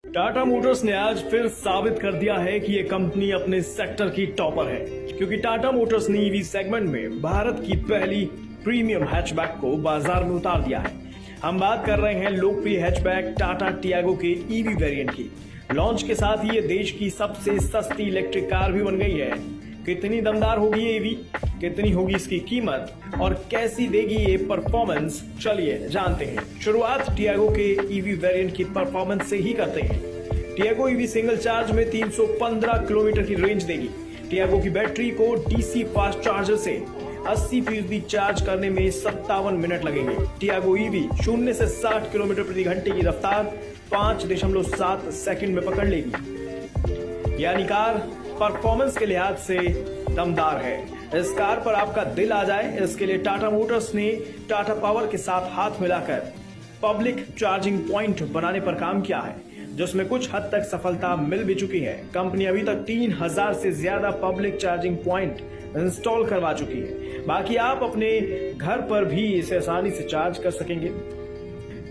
Tata Motors ने आज फिर साबित कर दिया है कि ये कंपनी अपने सेक्टर की टॉपर है, क्योंकि टाटा मोटर्स ने ईवी सेगमेंट में भारत की पहली प्रीमियम हैचबैक को बाजार में उतार दिया है। हम बात कर रहे हैं लोकप्रिय हैचबैक टाटा टियागो के ईवी वेरिएंट की। लॉन्च के साथ ही ये देश की सबसे सस्ती इलेक्ट्रिक कार भी बन गई है। कितनी दमदार होगी ये ईवी, कितनी होगी इसकी कीमत और कैसी देगी ये परफॉर्मेंस, चलिए जानते हैं। शुरुआत टियागो के ईवी वेरिएंट की परफॉर्मेंस से ही करते हैं। टियागो ईवी सिंगल चार्ज में 315 किलोमीटर की रेंज देगी। टियागो की बैटरी को डीसी फास्ट चार्जर से 80% चार्ज करने में 57 मिनट लगेंगे। टियागो ईवी 0 से 60 किलोमीटर प्रति घंटे की रफ्तार 5.7 सेकंड में पकड़ लेगी। यानी कार परफॉर्मेंस के लिहाज से दमदार है। इस कार पर आपका दिल आ जाए, इसके लिए टाटा मोटर्स ने टाटा पावर के साथ हाथ मिलाकर पब्लिक चार्जिंग पॉइंट बनाने पर काम किया है, जिसमें कुछ हद तक सफलता मिल भी चुकी है। कंपनी अभी तक 3000 से ज्यादा पब्लिक चार्जिंग पॉइंट इंस्टॉल करवा चुकी है। बाकी आप अपने घर पर भी इसे आसानी से चार्ज कर सकेंगे।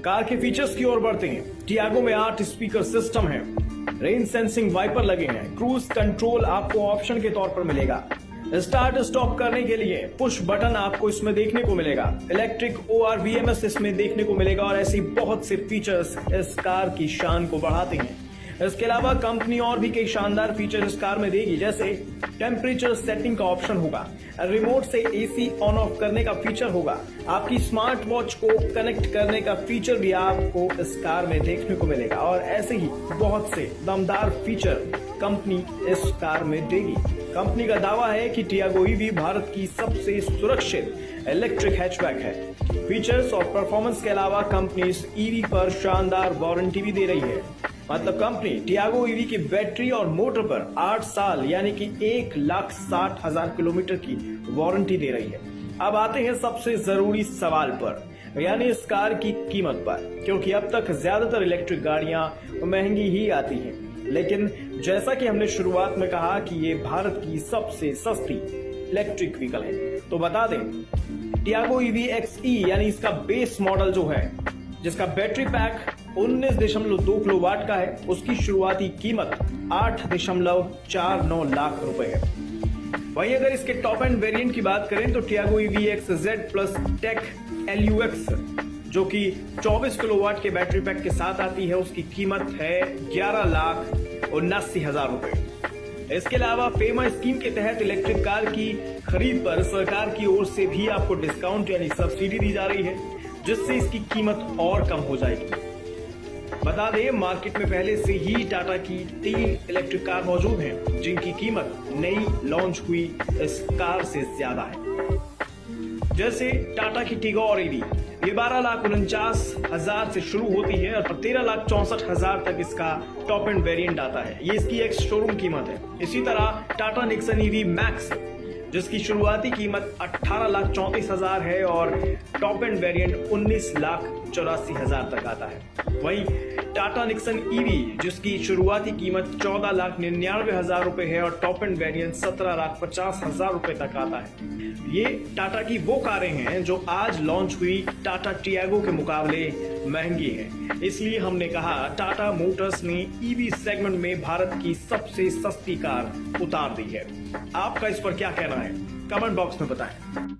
कार के फीचर्स की ओर बढ़ते हैं। टियागो में 8 स्पीकर सिस्टम है, रेन सेंसिंग वाइपर लगे हैं, क्रूज कंट्रोल आपको ऑप्शन के तौर पर मिलेगा। स्टार्ट स्टॉप करने के लिए पुश बटन आपको इसमें देखने को मिलेगा। इलेक्ट्रिक ORVMS इसमें देखने को मिलेगा और ऐसी बहुत से फीचर्स इस कार की शान को बढ़ाते हैं। इसके अलावा कंपनी और भी कई शानदार फीचर इस कार में देगी, जैसे टेम्परेचर सेटिंग का ऑप्शन होगा, रिमोट से AC ऑन ऑफ करने का फीचर होगा, आपकी स्मार्ट वॉच को कनेक्ट करने का फीचर भी आपको इस कार में देखने को मिलेगा और ऐसे ही बहुत से दमदार फीचर कंपनी इस कार में देगी। कंपनी का दावा है कि टियागो ईवी भारत की सबसे सुरक्षित इलेक्ट्रिक हैचबैक है। फीचर्स और परफॉर्मेंस के अलावा कंपनी इस ईवी पर शानदार वारंटी भी दे रही है। मतलब कंपनी टियागो ईवी की बैटरी और मोटर पर 8 साल यानी कि 1,60,000 किलोमीटर की वारंटी दे रही है। अब आते हैं सबसे जरूरी सवाल पर, यानी इस कार की कीमत पर, क्योंकि अब तक ज्यादातर इलेक्ट्रिक गाड़ियां महंगी ही आती हैं, लेकिन जैसा कि हमने शुरुआत में कहा कि ये भारत की सबसे सस्ती इलेक्ट्रिक व्हीकल है, तो बता दें टियागो ईवी XE यानी इसका बेस मॉडल जो है, जिसका बैटरी पैक 19.2 किलोवाट का है, उसकी शुरुआती कीमत 8.49 लाख रुपए है। वहीं अगर इसके टॉप एंड वेरिएंट की बात करें तो Tiago EV XZ plus tech LUX जो कि 24 किलोवाट के बैटरी पैक के साथ आती है, उसकी कीमत है 11,79,000 रुपए। इसके अलावा फेमा स्कीम के तहत इलेक्ट्रिक कार की खरीद पर सरकार की ओर से भी आपको डिस्काउंट यानी सब्सिडी दी जा रही है, जिससे इसकी कीमत और कम हो जाएगी। बता दें मार्केट में पहले से ही टाटा की 3 इलेक्ट्रिक कार मौजूद हैं, जिनकी कीमत नई लॉन्च हुई इस कार से ज्यादा है। जैसे टाटा की टिगोर ईवी, ये 12,49,000 से शुरू होती है और 13,64,000 तक इसका टॉप एंड वेरिएंट आता है। ये इसकी एक शोरूम कीमत है। इसी तरह टाटा निक्सन ईवी मैक्स, जिसकी शुरुआती कीमत 18,34,000 है और टॉप एंड वेरिएंट 19,84,000 तक आता है। वहीं टाटा निक्सन ईवी, जिसकी शुरुआती कीमत 14,99,000 रुपए है और टॉप एंड वेरिएंट 17,50,000 रुपए तक आता है। ये टाटा की वो कारें हैं जो आज लॉन्च हुई टाटा टियागो के मुकाबले महंगी हैं। इसलिए हमने कहा टाटा मोटर्स ने ईवी सेगमेंट में भारत की सबसे सस्ती कार उतार दी है। आपका इस पर क्या कहना है, कमेंट बॉक्स में बताएं।